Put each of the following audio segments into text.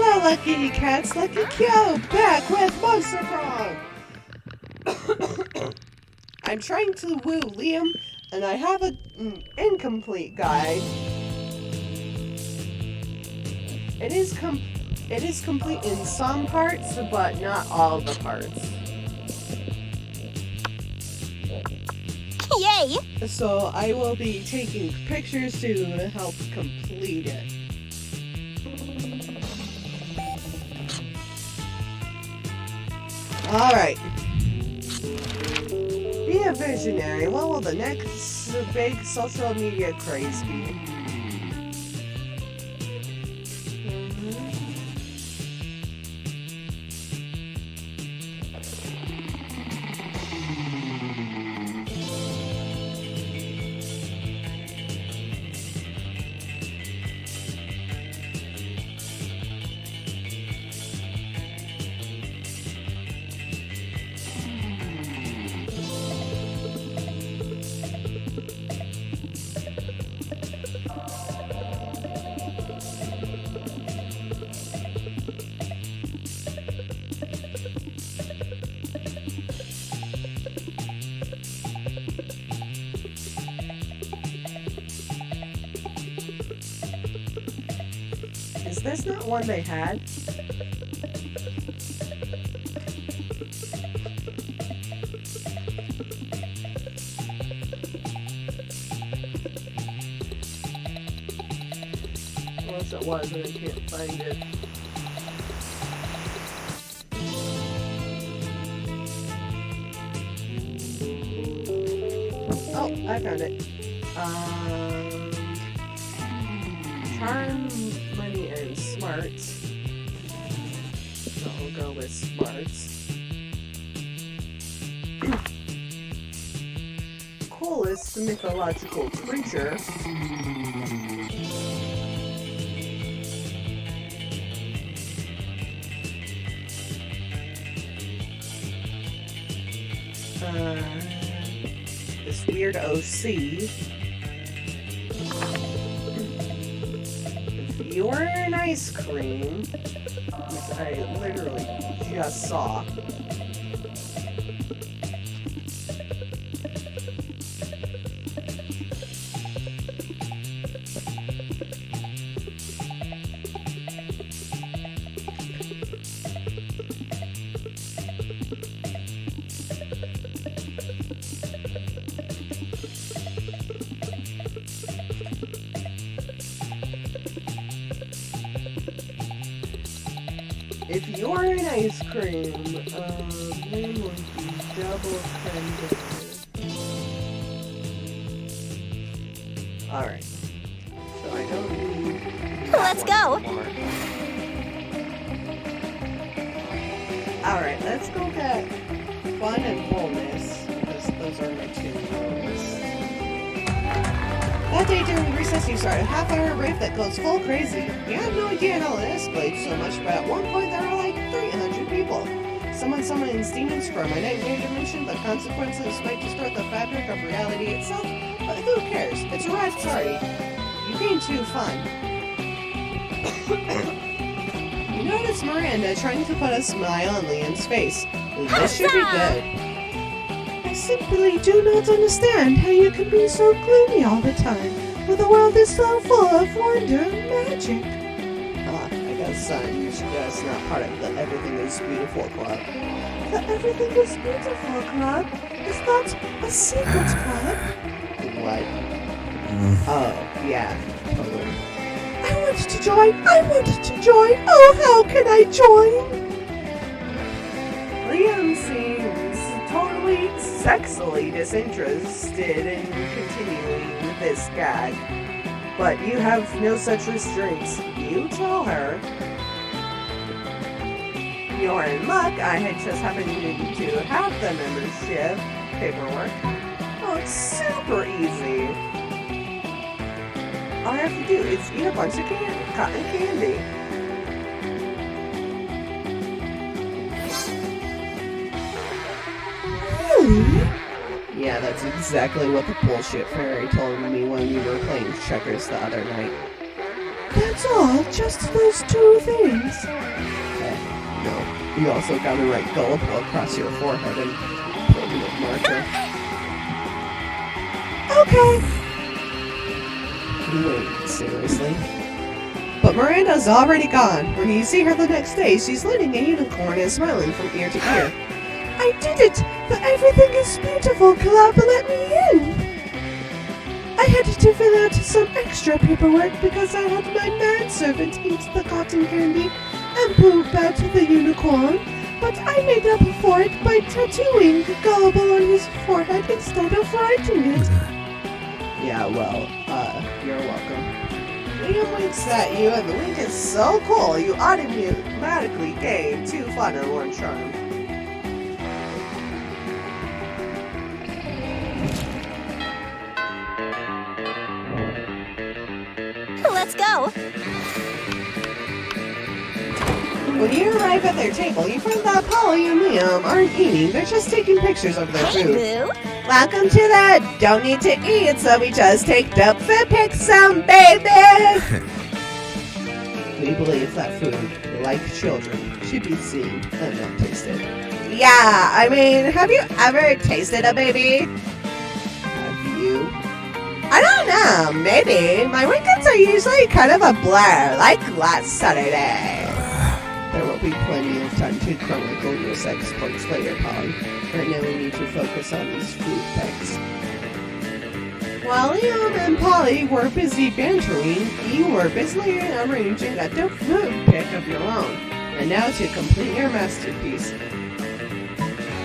Hello, Lucky Cats, Lucky Kyo, back with Monster Prom! I'm trying to woo Liam, and I have an incomplete guide. It is complete in some parts, but not all the parts. Yay! So I will be taking pictures to help complete it. Alright. Be a visionary. What will the next big social media craze be? Is this not one they had? Unless it was and I can't find it. Oh, I found it. Charm, money, and smarts. So I'll go with smarts. Coolest mythological creature. This weird OC. If you were an ice cream, which I literally just saw. If you're an ice cream, name would be double tender. Alright. So I don't need... Let's go! Alright, let's go get fun and fullness, because those are my two rules. That day during recess, you started a half-hour rave that goes full crazy. You have no idea how it escalates so much, but at one point there were like 300 people. Someone summoned demons from a nightmare dimension. The consequences might distort the fabric of reality itself, but who cares? It's a ride party. You being too fun. You notice Miranda trying to put a smile on Liam's face. This should be good. I simply do not understand how you can be so gloomy all the time when the world is so full of wonder and magic. I got a son. She's just not part of the Everything is Beautiful Club. The Everything is Beautiful Club is not a secret club. What? Oh, yeah, totally. I wanted to join. Oh, how can I join? Liam seems totally sexually disinterested in continuing this gag, but you have no such restraints. You tell her. You're in luck. I had just happened to have the membership paperwork. Oh, it's super easy. All I have to do is eat a bunch of cotton candy. Yeah, that's exactly what the bullshit fairy told me when we were playing checkers the other night. That's all, just those two things. No, you also gotta write gullible across your forehead and permanent marker. Okay. Wait, seriously? But Miranda's already gone. When you see her the next day, she's leading a unicorn and smiling from ear to ear. I did it! Everything is beautiful, Club, let me in! I had to fill out some extra paperwork because I had my manservant eat the cotton candy and poop out the unicorn, but I made up for it by tattooing gullible on his forehead instead of writing it. Yeah, well, you're welcome. Liam winks at you, and the wink is so cool, you automatically gain 2 fun and 1 charm. Let's go! When you arrive at their table, you find that Polly and Liam aren't eating, they're just taking pictures of their food. Boo! Welcome to the don't need to eat, so we just take dope food pick some, baby! We believe that food, like children, should be seen and not tasted. Yeah, I mean, have you ever tasted a baby? Have you? I don't know, maybe. My weekends are usually kind of a blur, like last Saturday. There will be plenty of time to chronicle your exploits later, Polly. Right now we need to focus on these food pegs. While Liam and Polly were busy bantering, you were busily arranging a dope food pick of your own. And now to complete your masterpiece.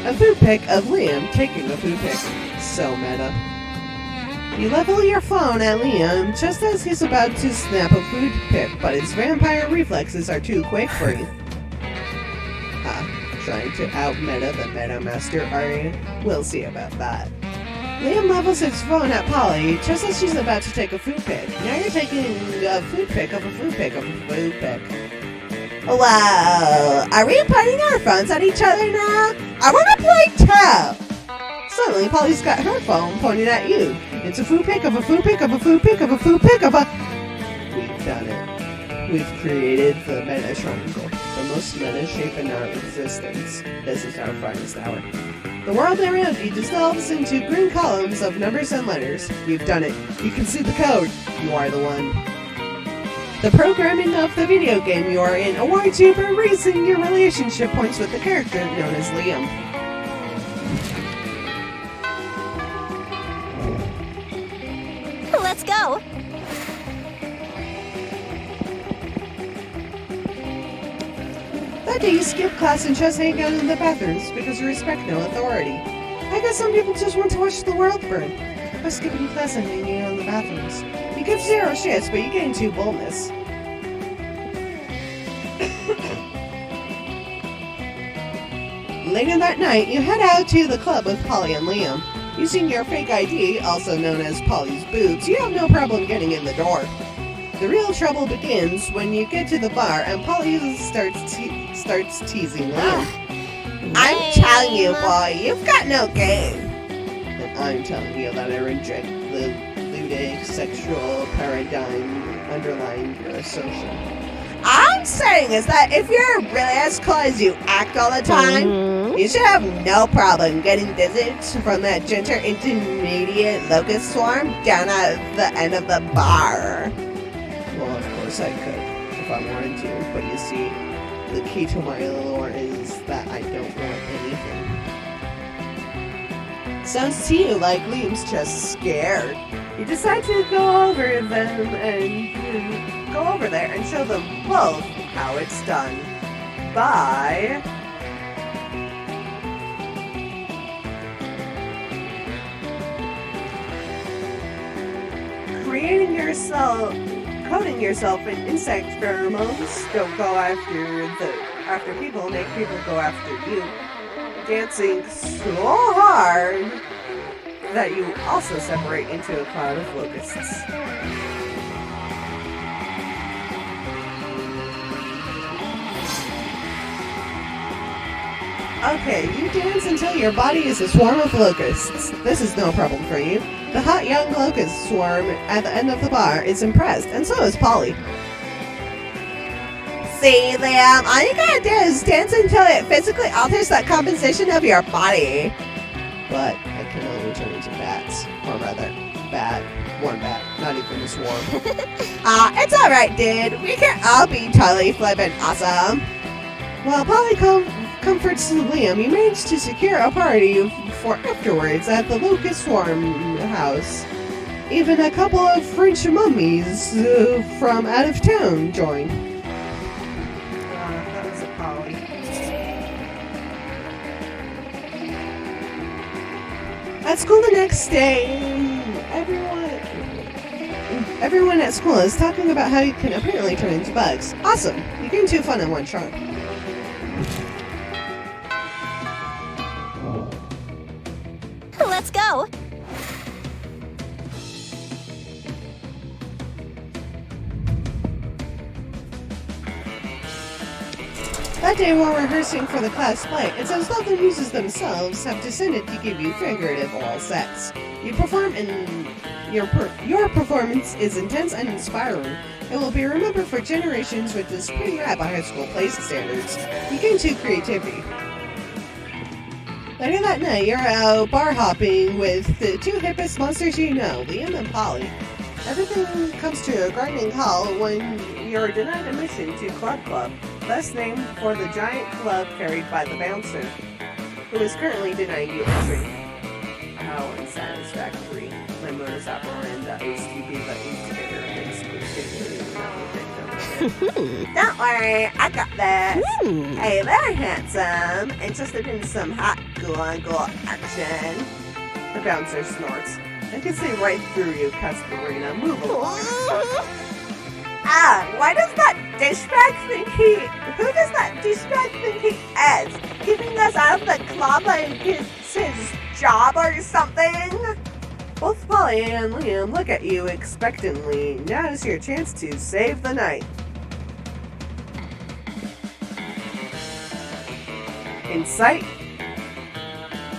A food pick of Liam taking a food pick. So meta. You level your phone at Liam just as he's about to snap a food pick, but his vampire reflexes are too quick for you. Trying to out-meta the Meta Master, are you? We'll see about that. Liam levels his phone at Polly just as she's about to take a food pick. Now you're taking a food pick of a food pick of a food pick. Wow, are we pointing our phones at each other now? I want to play too! Suddenly, Polly's got her phone pointed at you. It's a food pick of a food pick of a food pick of a food pick of a... We've done it. We've created the meta triangle, the most meta shape in our existence. This is our finest hour. The world around you dissolves into green columns of numbers and letters. We've done it. You can see the code. You are the one. The programming of the video game you are in awards you for raising your relationship points with the character known as Liam. Let's go! That day you skip class and just hang out in the bathrooms because you respect no authority. I guess some people just want to watch the world burn. By skipping class and hanging out in the bathrooms. You give 0 shits, but you gain 2 boldness. Later that night, you head out to the club with Polly and Liam. Using your fake ID, also known as Polly's boobs, you have no problem getting in the door. The real trouble begins when you get to the bar and Polly starts teasing Liam. I'm telling you, boy, you've got no game. And I'm telling you that I reject the ludic sexual paradigm underlying your assertion. All I'm saying is that if you're really as cool as you act all the time, you should have no problem getting visits from that gender intermediate locust swarm down at the end of the bar. Well, of course I could, if I wanted to, but you see, the key to my lore is that I don't want anything. Sounds to you like Liam's just scared. You decide to go over there and show them both how it's done by coating yourself in insect pheromones. Don't go after people, make people go after you. Dancing so hard that you also separate into a cloud of locusts. Okay, you dance until your body is a swarm of locusts. This is no problem for you. The hot young locust swarm at the end of the bar is impressed, and so is Polly. See, Liam, all you gotta do is dance until it physically alters the composition of your body. But I can only turn into bats. Or rather, one bat, not even a swarm. It's alright, dude. We can all be totally flippin' awesome. While Polly comforts Liam, you manage to secure a party for afterwards at the Locust Swarm house. Even a couple of French mummies from out of town join. That was a Polly. At school the next day, everyone at school is talking about how you can apparently turn into bugs. Awesome! You gain 2 fun in 1 shot. Let's go. That day while rehearsing for the class play, it's as though the muses themselves have descended to give you figurative oral sex. You perform and your performance is intense and inspiring. It will be remembered for generations, which is pretty rad by high school play standards. You gain 2 creativity. Later that night, you're out bar hopping with the 2 hippest monsters you know, Liam and Polly. Everything comes to a grinding halt when you're denied admission to Club, thus named for the giant club carried by the bouncer, who is currently denying you entry. How unsatisfactory. My modus operandi is to be the instigator against Don't worry, I got this. Hey there, handsome. Interested in some hot ghoul action? The bouncer snorts. I can see right through you, Casperina. Move along. Why does that douchebag think who does that douchebag think he is? Keeping us out of the club like it's his job or something? Both Polly and Liam look at you expectantly. Now is your chance to save the night. In sight,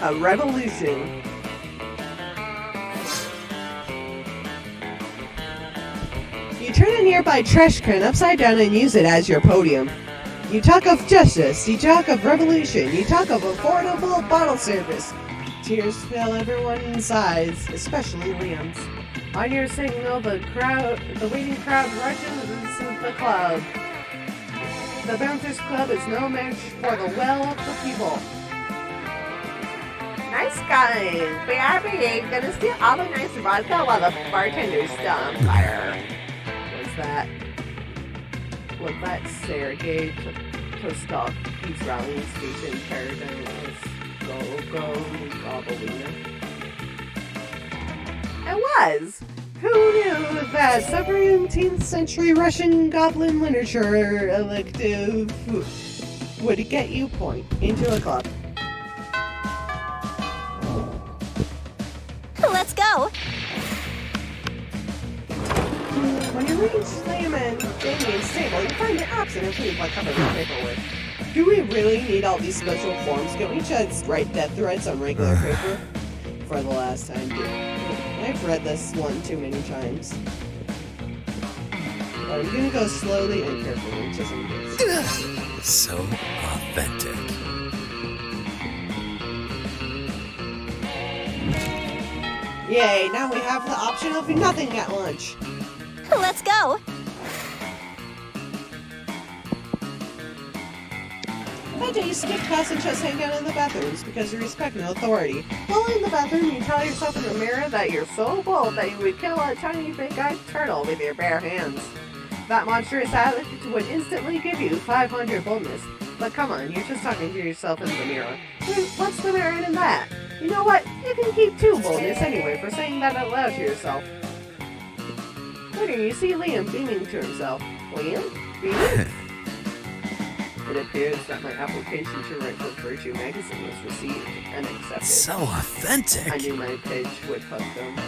a revolution. You turn a nearby trash can upside down and use it as your podium. You talk of justice, you talk of revolution, you talk of affordable bottle service. Tears fill everyone's eyes, especially Liam's. On your signal, the waiting crowd rushes into the club. The Bouncers Club is no match for the will of the people. Nice guys. BRB, gonna steal all the nice vodka while the bartender's still on fire. Was that Sergei Kostovsky's rallying station paradise? Go, Gobbleina. It was! Who knew that 17th century Russian goblin literature elective would get you point into a club? Let's go. When you reach Liam and Damien's table, you find it absent of food like covered in paperwork. Do we really need all these special forms? Can we just write death threats on regular paper? For the last time, dude. I've read this one too many times. But I'm gonna go slowly and carefully, just in case. So authentic. Yay, now we have the option of nothing at lunch. Let's go. That day you skip class and just hang out in the bathrooms because you respect no authority. While in the bathroom, you tell yourself in the mirror that you're so bold that you would kill a tiny big-eyed turtle with your bare hands. That monstrous act would instantly give you 500 boldness. But come on, you're just talking to yourself in the mirror. What's the merit in that? You know what? You can keep 2 boldness anyway for saying that out loud to yourself. Later, you see Liam beaming to himself. Liam? Beaming? It appears that my application to write for Virtue magazine was received and accepted. So authentic. I knew my pitch would hook them.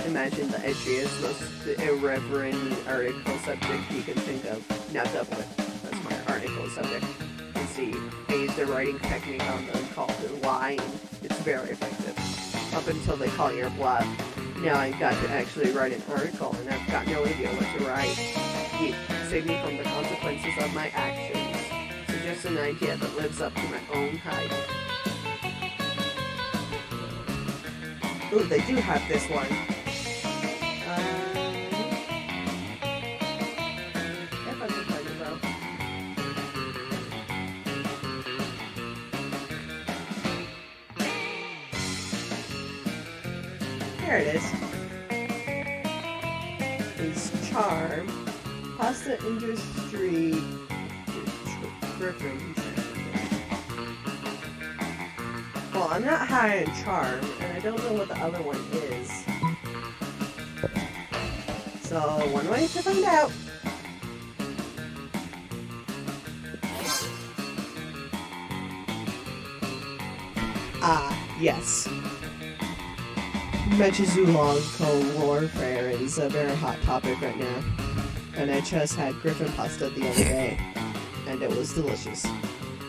Imagine the edgiest, most irreverent article subject you can think of. Now double it. That's my article subject. You see, I used a writing technique on them called lying. It's very effective. Up until they call your bluff. Now I've got to actually write an article and I've got no idea what to write. save me from the consequences of my actions. So just an idea that lives up to my own hype. Ooh, they do have this one. If I can find it though. There it is. Is Charm, Pasta Industry, Griffin. Well, I'm not high in Charm, and I don't know what the other one is. So, one way to find out. Ah, yes. Mechazoological warfare is a very hot topic right now. And I just had Griffin pasta the other day, and it was delicious.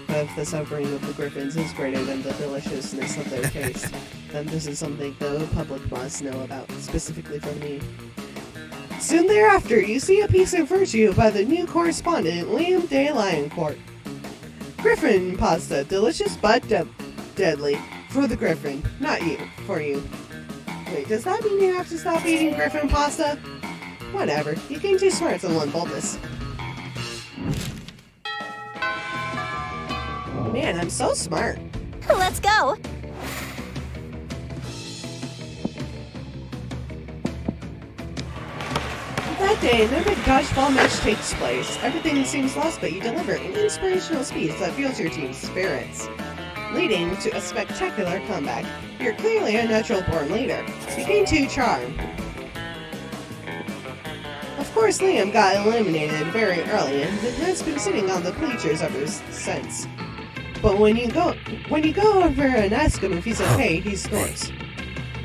But if the suffering of the Griffins is greater than the deliciousness of their taste, then this is something the public must know about, specifically from me. Soon thereafter, you see a piece of virtue by the new correspondent, Liam de Lioncourt. Griffin pasta, delicious but deadly. For the Griffin, not you, for you. Wait, does that mean you have to stop eating Griffin pasta? Whatever, you gain 2 smarts and 1 boldness. Man, I'm so smart. Let's go. That day, an epic dodgeball match takes place. Everything seems lost, but you deliver an inspirational speech that fuels your team's spirits, leading to a spectacular comeback. You're clearly a natural-born leader. You gain 2 charm. Of course, Liam got eliminated very early and has been sitting on the bleachers ever since. But when you go over and ask him if he's okay, he snores.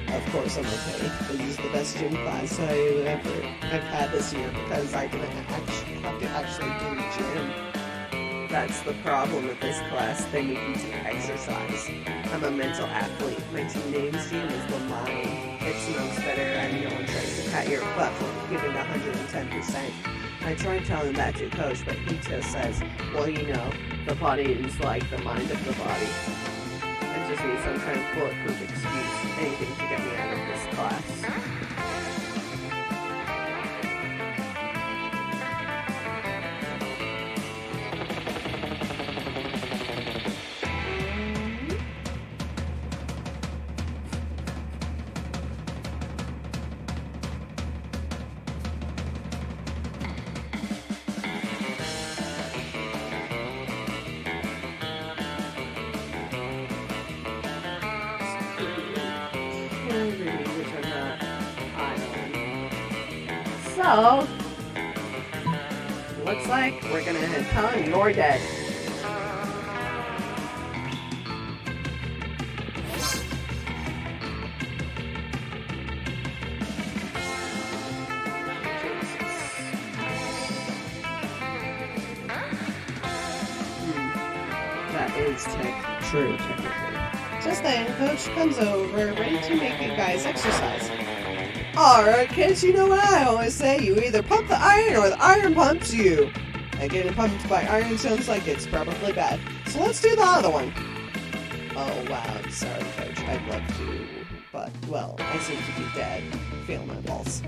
Of course I'm okay. This is the best gym class I've had this year because I didn't have to actually do gym. That's the problem with this class. They make you do exercise. I'm a mental athlete. My team name's gym is the mind. It smells better and no one tries to pat your butt for giving 110%. I tried telling that to Coach, but he just says, well, you know, the body is like the mind of the body. I just need some kind of bulletproof excuse, anything to get me out of this class. So, looks like we're gonna tell him you're dead. That is true, technically. Just then, Coach comes over, ready to make you guys exercise. Alright, kids, you know what I always say, you either pump the iron or the iron pumps you. And getting pumped by iron sounds like it's probably bad. So let's do the other one. Oh wow, I'm sorry, Coach, I'd love to, but, well, I seem to be dead. Feel my pulse.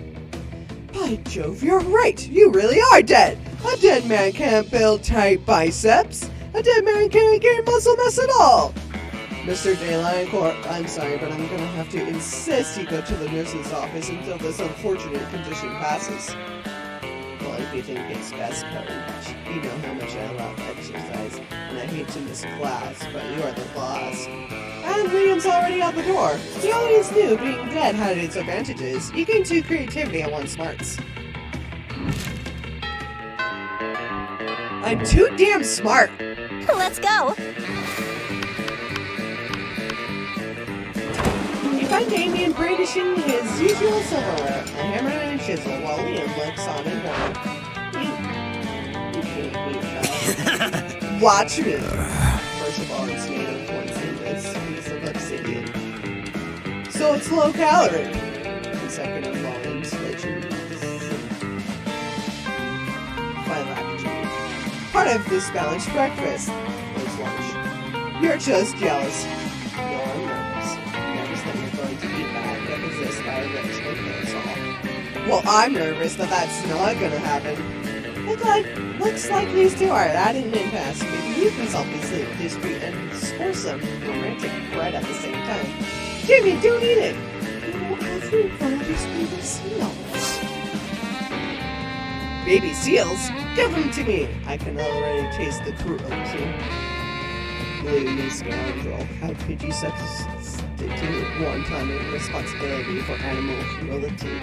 By Jove, you're right, you really are dead! A dead man can't build tight biceps! A dead man can't gain muscle mass at all! Mr. Daylight, I'm sorry, but I'm gonna have to insist you go to the nurse's office until this unfortunate condition passes. Well, if you think it's best, Coach, you know how much I love exercise, and I hate to miss class, but you are the boss. And Liam's already out the door. He always knew being dead had its advantages. You gain 2 creativity and 1 smarts. I'm too damn smart! Let's go. Find Damien brandishing his usual silverware, a hammer and a chisel, while Liam looks on and warm. You can't eat that. Watch me! First of all, it's made of one seamless piece of obsidian, so it's low calorie. And second of all, it's rich in part of this balanced breakfast. It's lunch. You're just jealous. You're nervous. Nervous that you're going to eat that and exist by eventually that's all. Well, I'm nervous that that's not gonna happen. Looks like these two are at an impasse. Maybe you can solve this dispute and score some romantic bread at the same time. Jimmy, don't eat it! Everybody's baby seals. Baby seals? Give them to me! I can already taste the cruelty. Blue, you scoundrel. How could you substitute one-time responsibility for animal cruelty?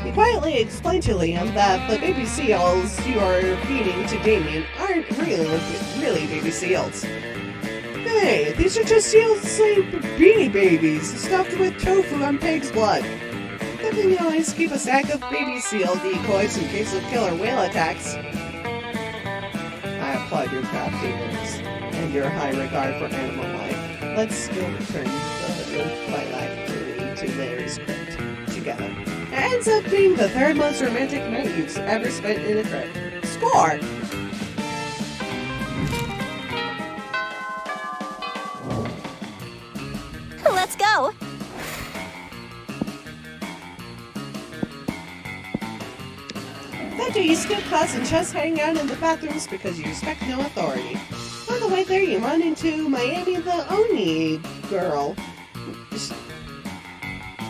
He quietly explained to Liam that the baby seals you are feeding to Damien aren't really baby seals. Hey, these are just seals like beanie babies, stuffed with tofu and pig's blood. But they always keep a stack of baby seal decoys in case of killer whale attacks. I applaud your craftiness and your high regard for animal life. Let's go return the twilight to Larry's crypt together. It ends up being the third most romantic night you've ever spent in a crypt. Score! Let's go. After you skip class and just hang out in the bathrooms because you respect no authority. On the way there, you run into Miami the Oni girl.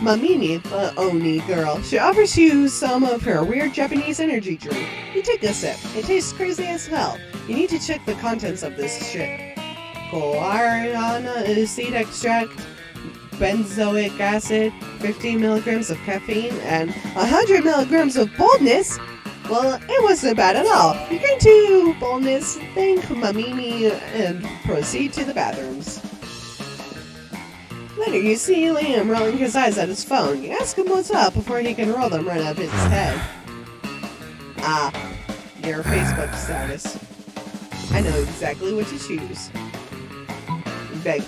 Mamini the Oni girl. She offers you some of her weird Japanese energy drink. You take a sip. It tastes crazy as hell. You need to check the contents of this shit. Guarana seed extract, benzoic acid, 15 milligrams of caffeine, and 100 milligrams of boldness. Well, it wasn't bad at all. You gain 2 boldness, thank Mamimi, and proceed to the bathrooms. Later, you see Liam rolling his eyes at his phone. You ask him what's up before he can roll them right out of his head. Ah, your Facebook status. I know exactly what to choose. Beg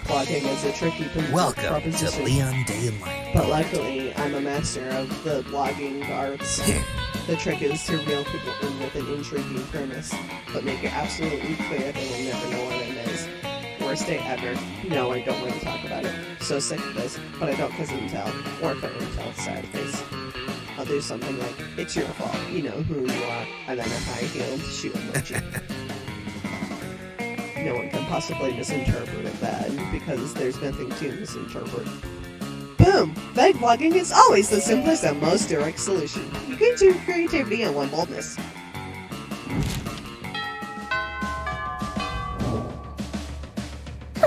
blogging is a tricky Welcome proposition. to Leon Daylight. But luckily, I'm a master of the blogging arts. The trick is to reel people in with an intriguing premise, but make it absolutely clear they will never know what it is. Worst day ever. No, I don't want to talk about it. So sick of this, but I don't kiss and tell. Or if I tell, sad face. I'll do something like, it's your fault, you know who you are, and then a high-heeled shoe emoji. No one can possibly misinterpret that, because there's nothing to misinterpret. Boom! Bag vlogging is always the simplest and most direct solution. You can do creativity and 1 boldness.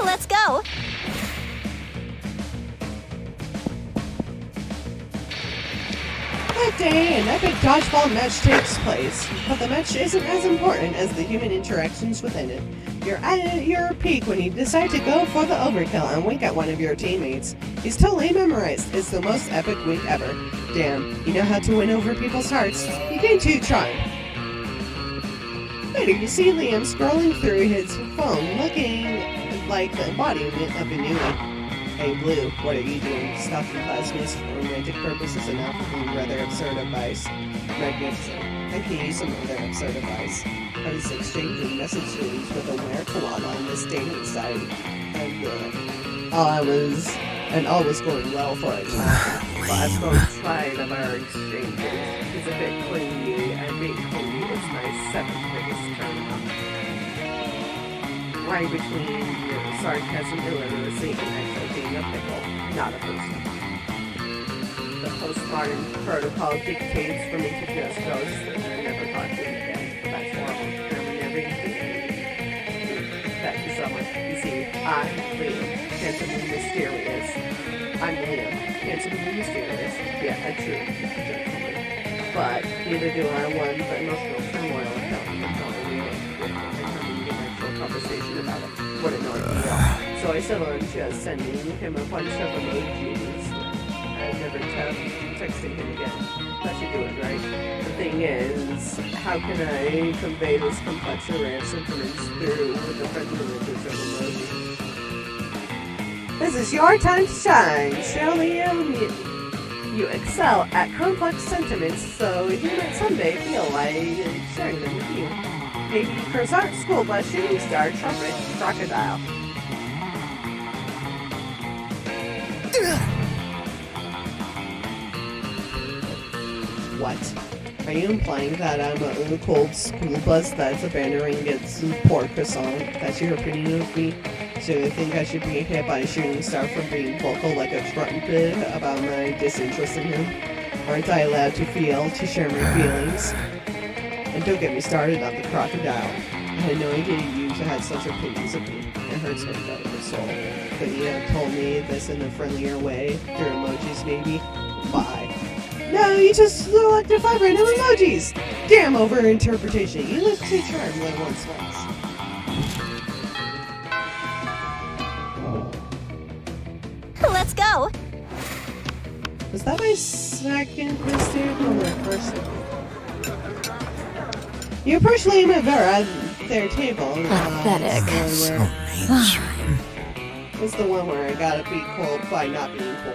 Let's go. That day, an epic dodgeball match takes place, but the match isn't as important as the human interactions within it. You're at your peak when you decide to go for the overkill and wink at one of your teammates. He's totally memorized. It's the most epic wink ever. Damn, you know how to win over people's hearts. You gain 2 charm. Later, you see Liam scrolling through his phone, looking like the embodiment of a new one. Hey Blue, what are you doing? Stalking classmates for romantic purposes and offering rather absurd advice. Magnificent. I can use some other absurd advice. I was exchanging messages with a were-koala on this dating site, and all was going well for a time. But I've grown tired of our exchanges. He's a bit clingy, and being clingy is my 7th biggest turn on. Right between your sarcasm, illiteracy, and actually being a pickle, not a person. The postmodern protocol dictates for me to just ghost and never talk to him again. That's horrible. Back to summer. You see, I'm Liam, handsomely mysterious. I'm Liam, handsomely mysterious. Yeah, a true gentleman. But neither do I want the emotional turmoil of telling him how we an actual conversation about it. What annoyed me. So I settled on just sending him a bunch of emojis and never texting him again. That should do it, right? The thing is, how can I convey this complex array of sentiments through with the friendly images of emojis? This is your time to shine. Show Liam You excel at complex sentiments, so you might someday feel like sharing them with you. Maybe croissant, school bus, shooting star, trumpet, crocodile. What? Are you implying that I'm a cold school bus that's abandoning its poor croissant? That's your opinion of me? So you think I should be hit by a shooting star for being vocal like a trumpet about my disinterest in him? Aren't I allowed to feel, to share my feelings? And don't get me started on the crocodile. I had no idea you had such opinions of me. It hurts my gut and soul. Couldn't you have told me this in a friendlier way? Through emojis, maybe? Bye. No, you just selected 5 random emojis! Damn over-interpretation. You look too charmed when one smiles. Let's go. Was that my second mistake or my first? You approach Liam and Vera at their table. Pathetic. So mainstream. It's the one where I gotta be cool by not being cool.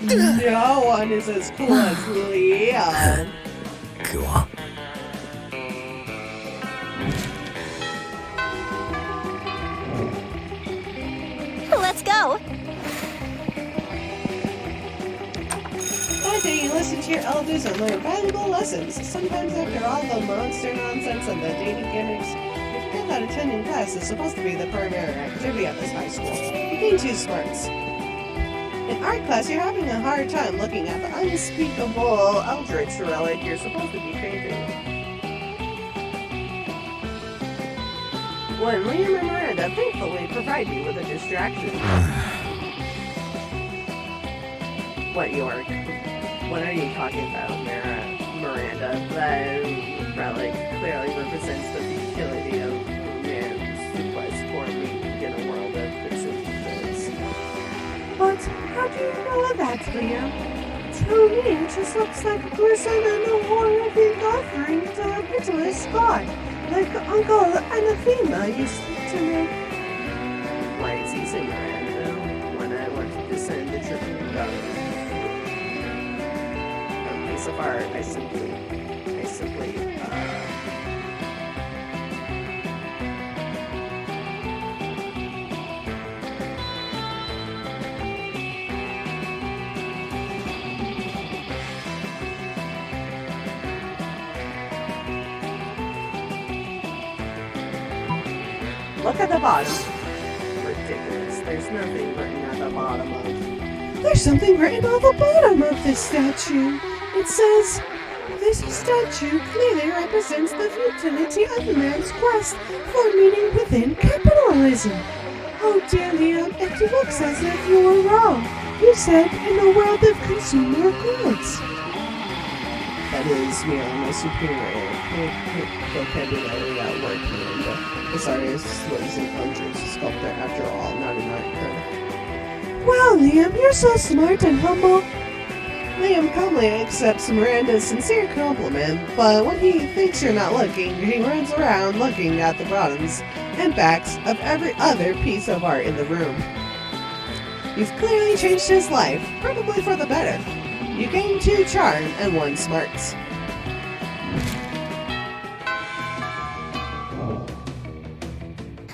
No one is as cool as Liam. Cool. Let's go. One day you listen to your elders and learn valuable lessons. Sometimes after all the monster nonsense and the dating gimmicks, you forget that attending class is supposed to be the primary activity at this high school. You gain 2 smarts. In art class, you're having a hard time looking at the unspeakable eldritch relic you're supposed to be painting. When Liam and Miranda thankfully provide you with a distraction. What, York? What are you talking about, Miranda? That relic clearly represents the futility of man's quest for meaning in a world of bits and pieces. But how do you know that, Liam? To me, it just looks like a person and a horrific offering to a pitiless spot, like Uncle Anathema used to make. Why is he saying Miranda when I want to descend the tribute of a piece of art? I simply. Look at the bottom. Ridiculous. There's nothing written at the bottom of. There's something written on the bottom of this statue. It says, "This statue clearly represents the futility of man's quest for meaning within capitalism." Oh dear Liam, it looks as if you were wrong. You said in a world of consumer goods. That is merely my superior vocabulary at work, Miranda. This artist was an undress sculptor after all, not an art critic. Well, Liam, you're so smart and humble. Liam calmly accepts Miranda's sincere compliment, but when he thinks you're not looking, he runs around looking at the bottoms and backs of every other piece of art in the room. You've clearly changed his life, probably for the better. You gain 2 charm and 1 smarts.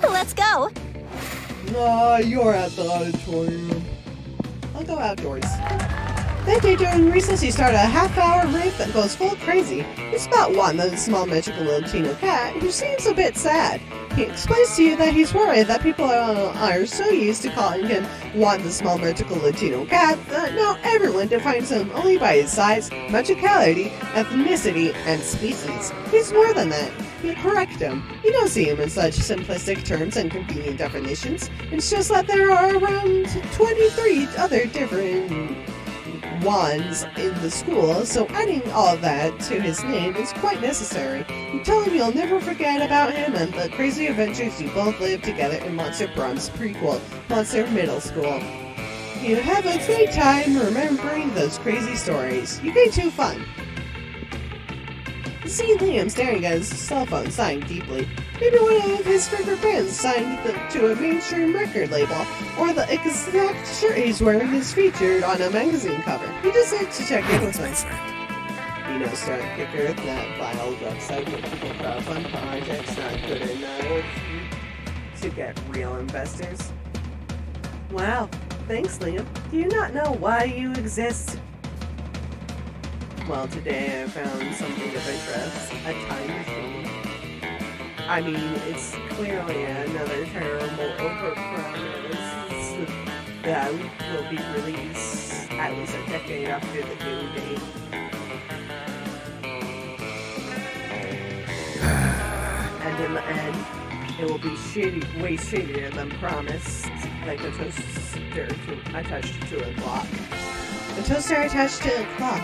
Let's go. You're at the auditorium. I'll go outdoors. That day during recess, you start a half-hour rave that goes full crazy. You spot Juan, the small magical Latino cat, who seems a bit sad. He explains to you that he's worried that people are so used to calling him Juan, the small magical Latino cat, that now everyone defines him only by his size, magicality, ethnicity, and species. He's more than that. You correct him. You don't see him in such simplistic terms and convenient definitions. It's just that there are around 23 other different Juans in the school, so adding all that to his name is quite necessary. You tell him you'll never forget about him and the crazy adventures you both lived together in Monster Prom's prequel, Monster Middle School. You have a great time remembering those crazy stories. You gain 2 fun. You see Liam staring at his cell phone, sighing deeply. Maybe one of his favorite bands signed to a mainstream record label, or the exact shirt he's wearing is featured on a magazine cover. He just likes to check in with My us. friend. You know, start kicker, that vile website where people crowdfund projects not good enough to get real investors. Wow, thanks, Liam. Do you not know why you exist? Well, today I found something of interest, a time machine. I mean, it's clearly another terrible overpromise that will be released at least a decade after the due date. And in the end, it will be way shadier than promised, like a toaster attached to a clock. A toaster attached to a clock.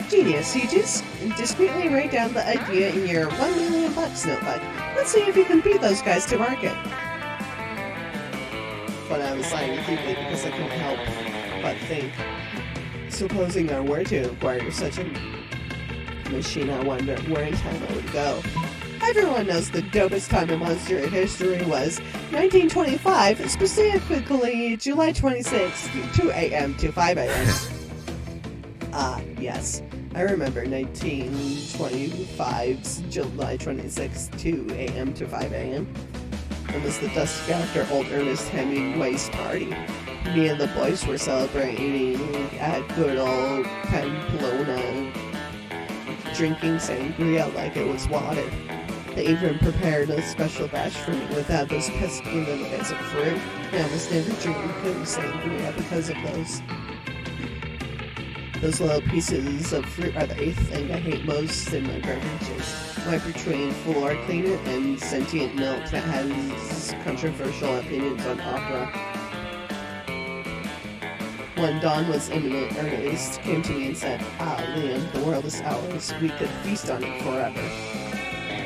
Genius, you just discreetly write down the idea in your $1 million notebook. Let's see if you can beat those guys to market. But I was sighing deeply because I couldn't help but think. Supposing I were to acquire such a machine, I wonder where in time I would go. Everyone knows the dopest time in monster history was 1925, specifically July 26th, 2 a.m. to 5 a.m. Ah, yes. I remember 1925's July 26th, 2 a.m. to 5 a.m. It was the dusk after old Ernest Hemingway's party. Me and the boys were celebrating at good old Pamplona, drinking sangria like it was water. They even prepared a special batch for me without those pesky little bits of fruit. I almost never drink sangria because of those. Those little pieces of fruit are the eighth thing I hate most in my beverages. My between floor cleaner and sentient milk that has controversial opinions on opera. When dawn was imminent, Ernest came to me and said, "Ah, Liam, the world is ours. We could feast on it forever."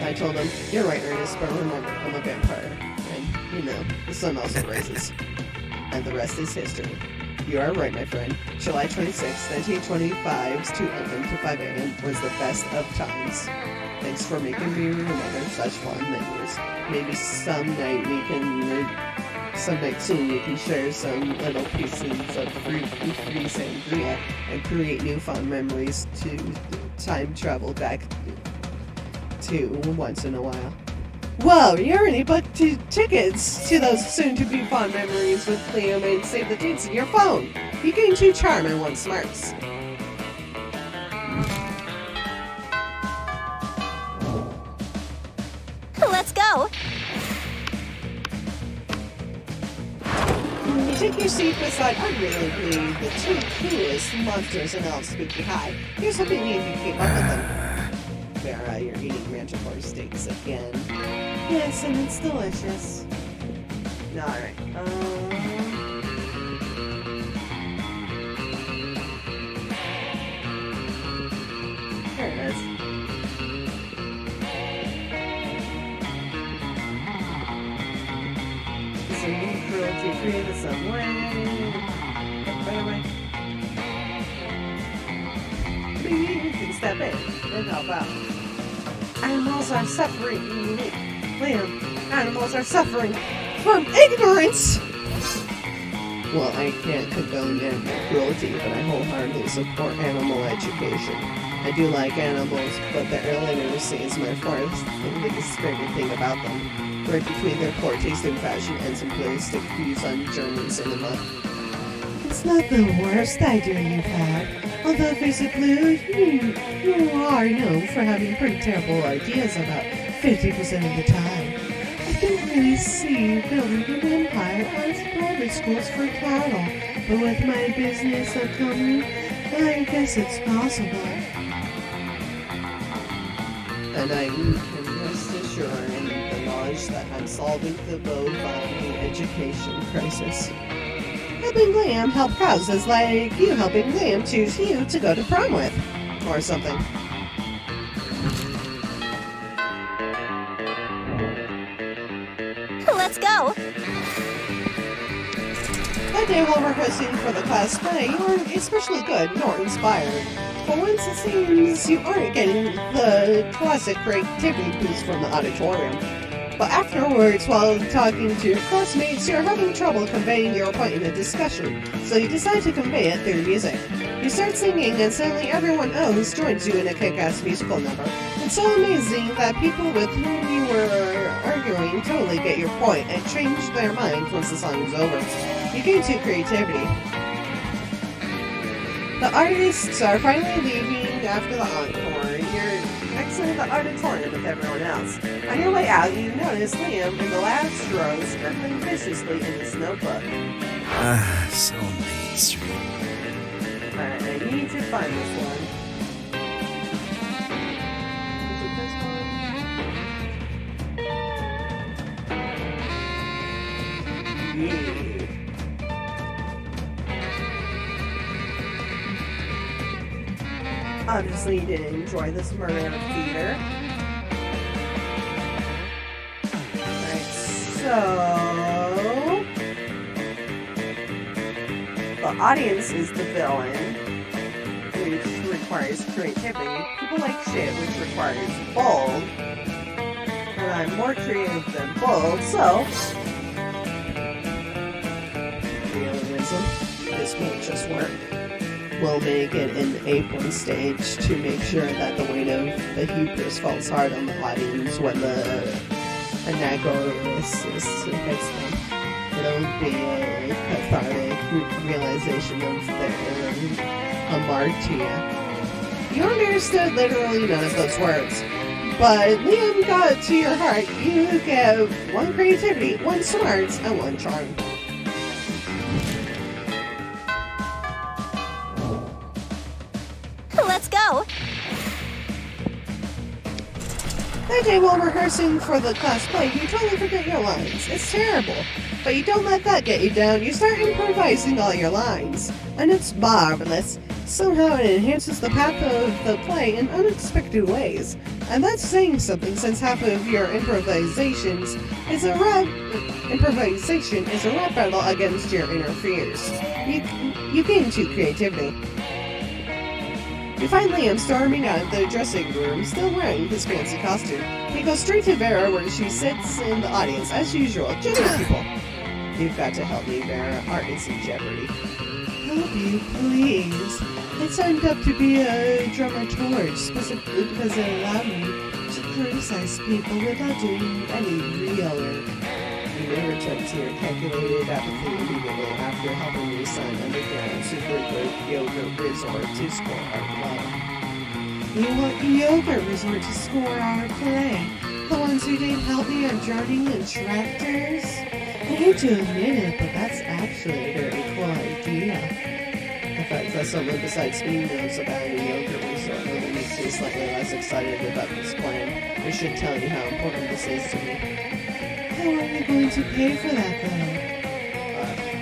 I told him, "You're right, Ernest, but remember, I'm a vampire. And, you know, the sun also rises." And the rest is history. You are right, my friend. July 26, 1925's 2 a.m. to 5 a.m. was the best of times. Thanks for making me remember such fun memories. Maybe someday soon we can share some little pieces of fruit-free sangria and create new fun memories to time travel back to once in a while. Well, you already booked 2 tickets to those soon-to-be fun memories with Liam and save the dates in your phone. You gain 2 charm and 1 smarts. Let's go. Take your seat beside unrealistically the 2 coolest monsters in all Spooky High. Here's hoping you keep up with them. Vera, you're eating manticore steaks again. Yes, and it's delicious. Alright, There it is. Some cruelty created some way. Right away. Maybe you can step in and help out. Animals are suffering. Liam, animals are suffering from ignorance! Well, I can't condone animal cruelty, but I wholeheartedly support animal education. I do like animals, but the illiteracy is my least favorite thing about them. Right between their poor taste in fashion and simplistic views on German cinema. It's not the worst idea you've had. Although, face it, Blue, you are known for having pretty terrible ideas about 50% of the time. I don't really see building an empire as private schools for cattle, but with my business upcoming, I guess it's possible. And I can rest assured in the knowledge that I'm solving the bovine education crisis. Helping Liam help cows is like you helping Liam choose you to go to prom with. Or something. Let's go. That day while rehearsing for the class play, you weren't especially good nor inspired. For once, it seems you aren't getting the classic creativity boost from the auditorium. But afterwards, while talking to your classmates, you're having trouble conveying your point in a discussion, so you decide to convey it through music. You start singing, and suddenly everyone else joins you in a kick-ass musical number. It's so amazing that people with whom you were arguing totally get your point and change their mind once the song is over. You gain 2 creativity. The artists are finally leaving after the encore. You're next to the auditorium with everyone else. On your way out, you notice Liam in the last row scribbling viciously in his notebook. So mainstream. Alright, I need to find this one. Is it this one? Yeah. Obviously, you didn't enjoy this murder of theater. Alright, so the audience is the villain, which requires creativity. People like shit, which requires bold. And I'm more creative than bold, so realism. This won't just work. We'll make it an apron stage to make sure that the weight of the hubris falls hard on the audience when the anachronism hits them. It'll be a cathartic realization of their hamartia. You understood literally none of those words, but Liam got to your heart. You get 1 creativity, 1 smarts, and 1 charm. Let's go. That day while rehearsing for the class play, you totally forget your lines. It's terrible. But you don't let that get you down. You start improvising all your lines. And it's marvelous. Somehow it enhances the path of the play in unexpected ways. And that's saying something, since half of your improvisation is a rap battle against your inner fears. You gain 2 creativity. You find Liam storming out of the dressing room, still wearing his fancy costume. He goes straight to Vera, where she sits in the audience, as usual, judging people. You've got to help me, Vera. Art is in jeopardy. Help you, please. I signed up to be a dramaturge, specifically because it allowed me to criticize people without doing any real work. You may return to your calculated apathy immediately after helping your son underground super good yogurt resort to score our play. You want yogurt resort to score our play? The ones who didn't help me on drowning in tractors? I hate to admit it, but that's actually a very cool idea. The fact that someone besides me knows about a yogurt resort only makes me slightly less excited about this plan. I should tell you how important this is to me. How are you going to pay for that, though?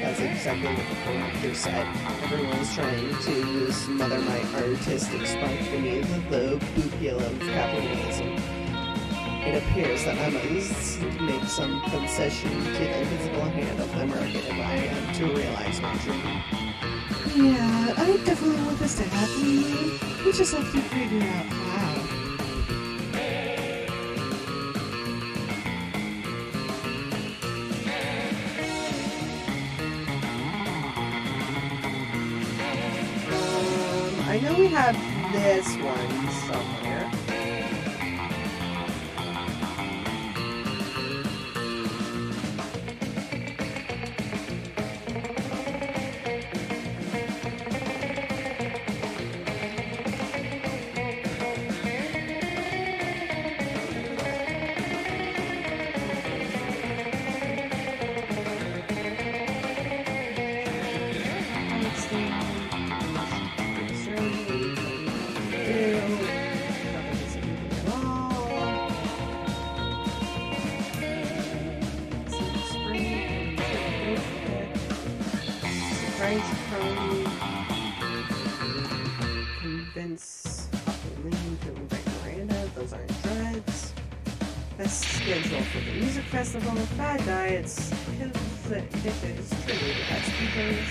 That's exactly what the director said. Everyone's trying to smother my artistic spark beneath the bootheel of capitalism. It appears that I must make some concession to the invisible hand of the market if I am to realize my dream. Yeah, I definitely want this to happen. We just have to figure out how. I know we have this one somewhere. Convince Lean to invite Miranda. Those aren't dreads. Best schedule for the music festival. Bad diets. Hippies. Tribute to bad speakers.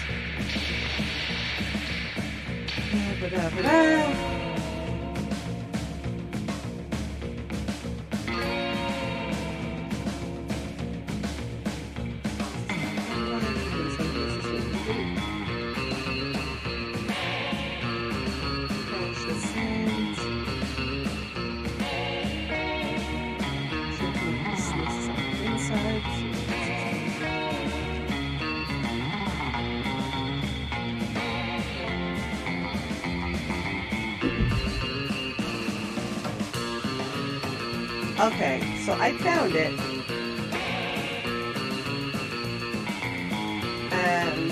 Okay, so I found it. And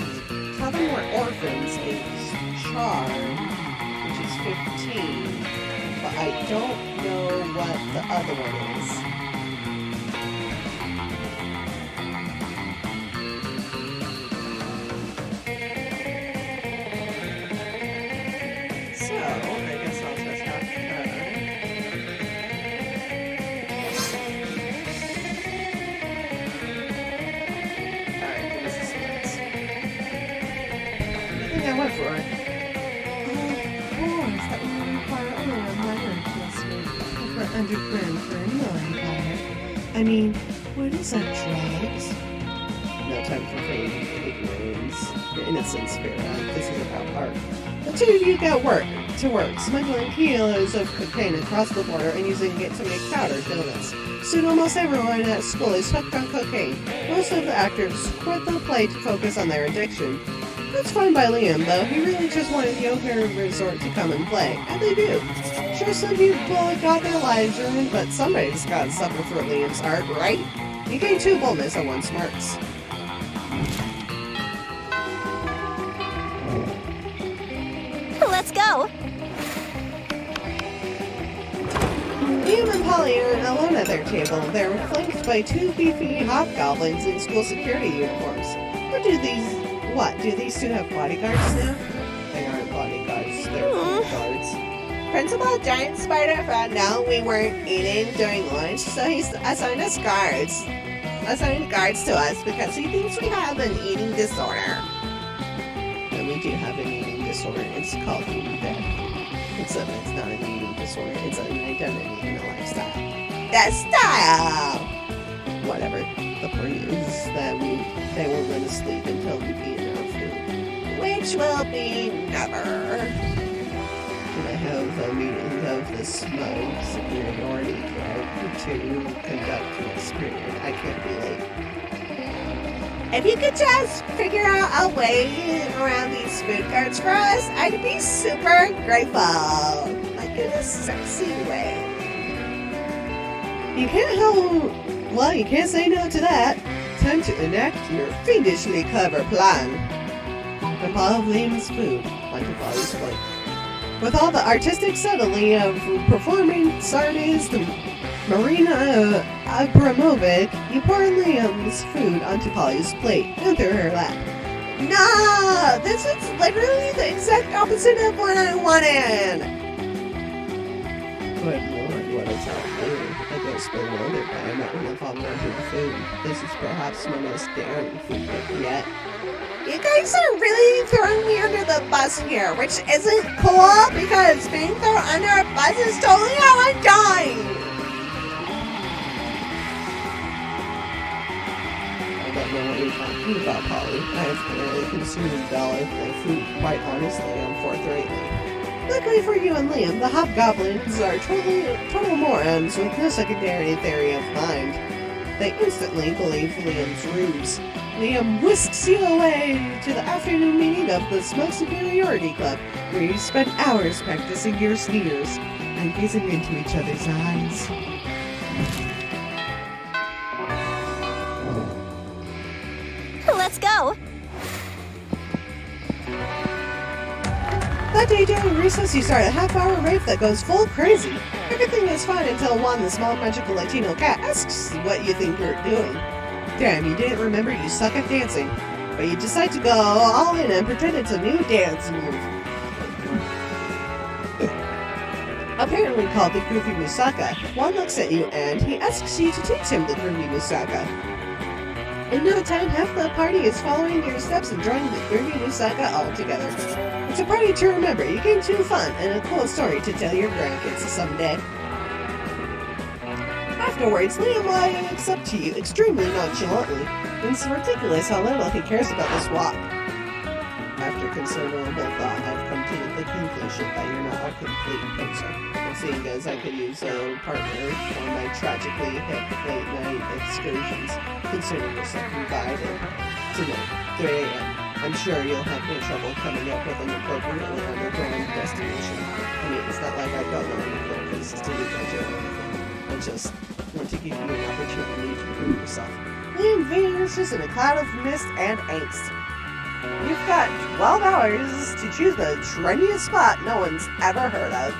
Tell Them We're Orphans is Charm, which is 15. But I don't know what the other one is. So, I guess I'll just have to... Alright, give us a select. I think I went for it. Of course, that would require only a minor adjustment for underground for anyone, Connor. I mean, what is that, drugs? No time for feigning ignorance. Your innocence, Vera. This is about art. The two of you got to work, smuggling kilos of cocaine across the border and using it to make powdered donuts. Soon almost everyone at school is hooked on cocaine. Most of the actors quit the play to focus on their addiction. That's fine by Liam, though. He really just wanted the Yoga Resort to come and play. And they do. Sure, some people got their lives ruined, but somebody's got to suffer for Liam's art, right? You gain 2 boldness and 1 smarts. Let's go. Liam and Polly are alone at their table. They're flanked by 2 beefy hobgoblins in school security uniforms. What, do these 2 have bodyguards now? They aren't bodyguards, they're food guards. Principal Giant Spider found out we weren't eating during lunch, so he's assigned guards to us because he thinks we have an eating disorder. And we do have an eating disorder. It's called being dead. Except it's not an eating disorder, it's an identity and a lifestyle. That style! Whatever. The point is that they won't let us sleep until we've eaten our food. Which will be never. And I have a meeting of the smug superiority club to conduct this period. I can't be late. If you could just figure out a way around these food carts for us, I'd be super grateful. Like in a sexy way. You can't say no to that. Time to enact your fiendishly clever plan. The pile of Liam's food, like a body's plate. With all the artistic subtlety of performing artist Marina Abramovic, you pour Liam's food onto Polly's plate and through her lap. No! This is literally the exact opposite of what I wanted! Good lord, what a tall food. I guess bewildered by a mountain of unwanted food. This is perhaps my most daring food yet. You guys are really throwing me under the bus here, which isn't cool because being thrown under a bus is totally how I'm dying! I don't know what you're talking about, Polly. I've barely consumed all of my food, quite honestly, I'm forthrightly. Luckily for you and Liam, the hobgoblins are total morons with no secondary theory of mind. They instantly believe Liam's ruse. Liam whisks you away to the afternoon meeting of the Smug Superiority Club, where you spend hours practicing your sneers and gazing into each other's eyes. Let's go. That day during recess, you start a half-hour rave that goes full crazy. Everything is fine until Juan, the small magical Latino cat, asks what you think you're doing. Damn, you didn't remember you suck at dancing, but you decide to go all in and pretend it's a new dance move. Apparently called the Groovy Musaka. Juan looks at you and he asks you to teach him the Groovy Musaka. In no time, half the party is following your steps and joining the Groovy Musaka all together. It's a party to remember. You gain 2 fun and a cool story to tell your grandkids someday. Afterwards, Liam walks up to you extremely nonchalantly. It's ridiculous how little he cares about this walk. After considerable thought, I've come to the conclusion that you're not a complete poser. And seeing as I could use a partner for my tragically hip late-night excursions, consider yourself invited tonight, 3 a.m. I'm sure you'll have no trouble coming up with an appropriately underground destination. I mean, it's not like I don't know any places to do my journey. I just want to give you an opportunity to prove yourself. Liam vanishes in a cloud of mist and angst. You've got 12 hours to choose the trendiest spot no one's ever heard of.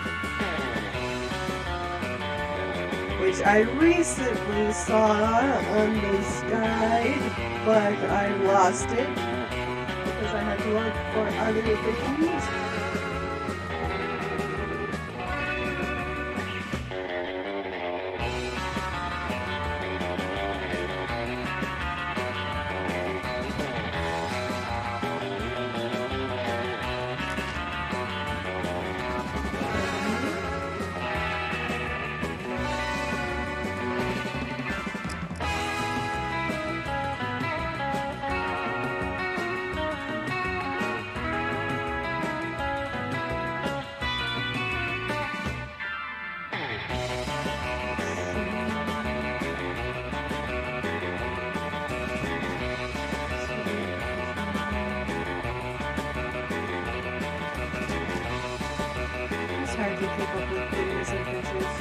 Which I recently saw on this guide, but I lost it because I had to look for other things. It's hard to keep up with things and pictures.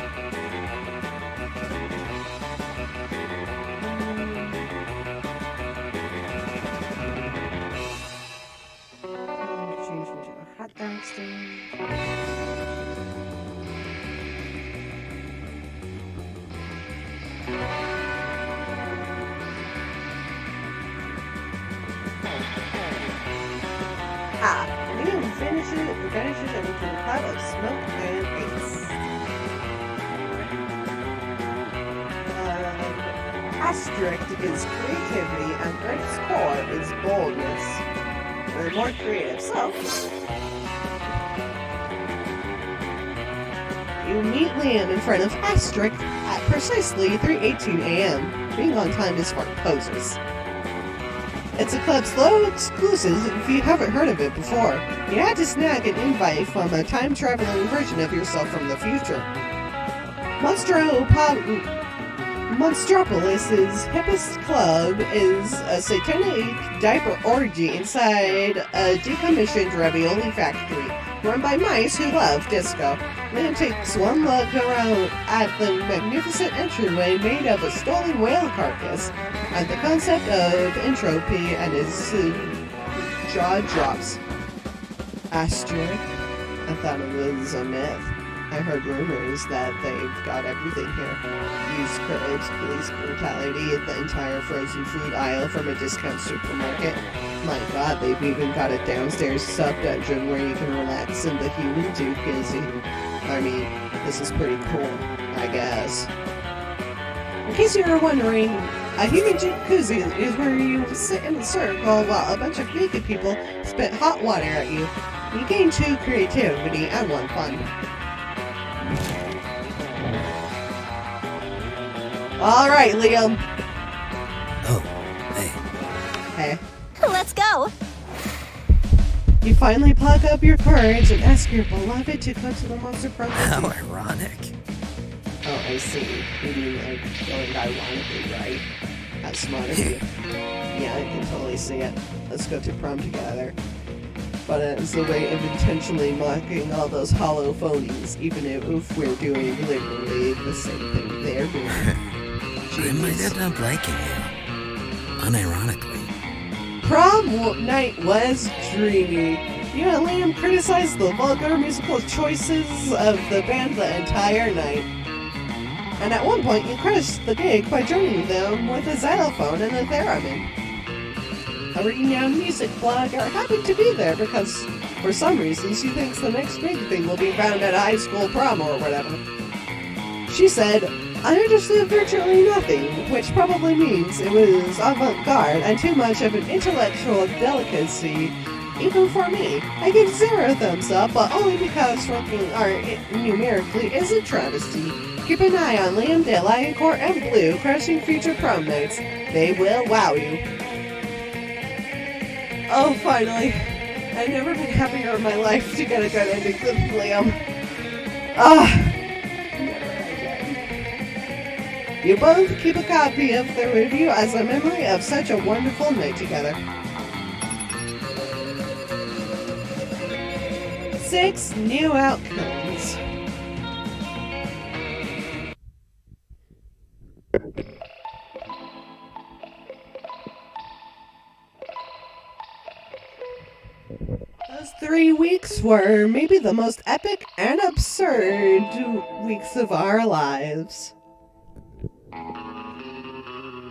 Change into a hot dog stand. Liam vanishes into a cloud of smoke and haze. Asterisk is creativity and Earth's core is boldness. They're more creative, so you meet Liam in front of Asterisk at precisely 3:18 a.m. Being on time is for posers. It's a club slow exclusive if you haven't heard of it before. You had to snag an invite from a time-traveling version of yourself from the future. Monstropolis's hippest club is a satanic diaper orgy inside a decommissioned ravioli factory run by mice who love disco. Liam takes one look around at the magnificent entryway made of a stolen whale carcass, at the concept of entropy, and his jaw drops. Asterisk? I thought it was a myth. I heard rumors that they've got everything here. Used cribs, police brutality, the entire frozen food aisle from a discount supermarket. My god, they've even got a downstairs sub-dungeon where you can relax in the human jacuzzi. I mean, this is pretty cool, I guess. In case you were wondering, a human jacuzzi is where you sit in a circle while a bunch of naked people spit hot water at you. You gain 2 creativity and 1 fun. Alright, Liam. Oh, hey. Hey. Let's go. You finally pluck up your courage and ask your beloved to come to the Monster Prom. How ironic. Oh, I see. You mean like going ironically, right? That's smart of you. Yeah, I can totally see it. Let's go to prom together. But it's a way of intentionally mocking all those hollow phonies, even if we're doing literally the same thing they're doing. I might end up liking you. Unironically. Prom night was dreamy. You and Liam criticized the vulgar musical choices of the band the entire night. And at one point, you crushed the gig by joining them with a xylophone and a theremin. A renowned music blogger happened to be there because, for some reason, she thinks the next big thing will be found at a high school prom or whatever. She said, I understood virtually nothing, which probably means it was avant-garde and too much of an intellectual delicacy, even for me. I give 0 thumbs up, but only because ranking art numerically is a travesty. Keep an eye on Liam De Lioncourt and Blue crushing future prom nights. They will wow you. Oh, finally. I've never been happier in my life to get a good ending with Liam. You both keep a copy of the review as a memory of such a wonderful night together. 6 new outcomes. 3 weeks were maybe the most epic and absurd weeks of our lives.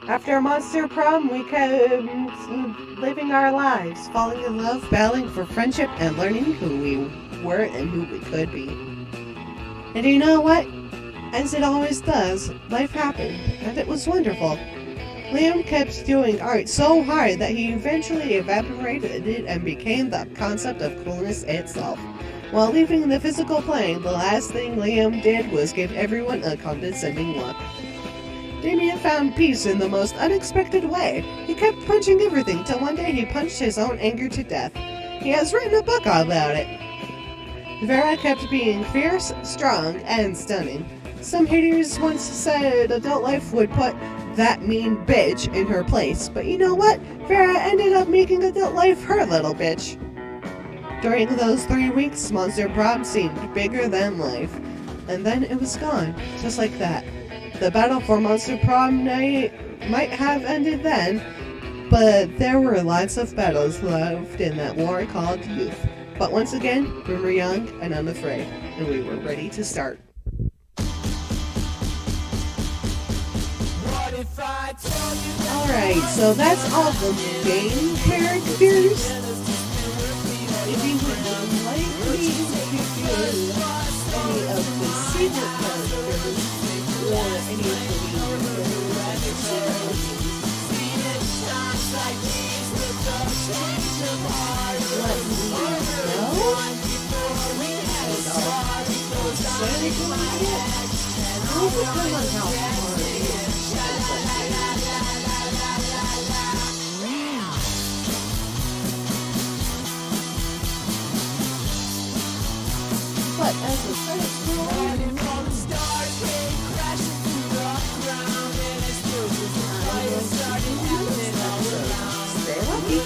After Monster Prom, we kept living our lives, falling in love, battling for friendship, and learning who we were and who we could be. And you know what? As it always does, life happened, and it was wonderful. Liam kept doing art so hard that he eventually evaporated it and became the concept of coolness itself. While leaving the physical plane, the last thing Liam did was give everyone a condescending look. Damien found peace in the most unexpected way. He kept punching everything till one day he punched his own anger to death. He has written a book about it. Vera kept being fierce, strong, and stunning. Some haters once said adult life would put that mean bitch in her place, but you know what? Vera ended up making adult life her little bitch. During those 3 weeks, Monster Prom seemed bigger than life, and then it was gone, just like that. The battle for Monster Prom night might have ended then, but there were lots of battles left in that war called youth. But once again, we were young and unafraid, and we were ready to start. Alright, so that's all the main characters. If you would like me to do any of the secret characters, or any of the let me know. But as the credits roll, stay lucky.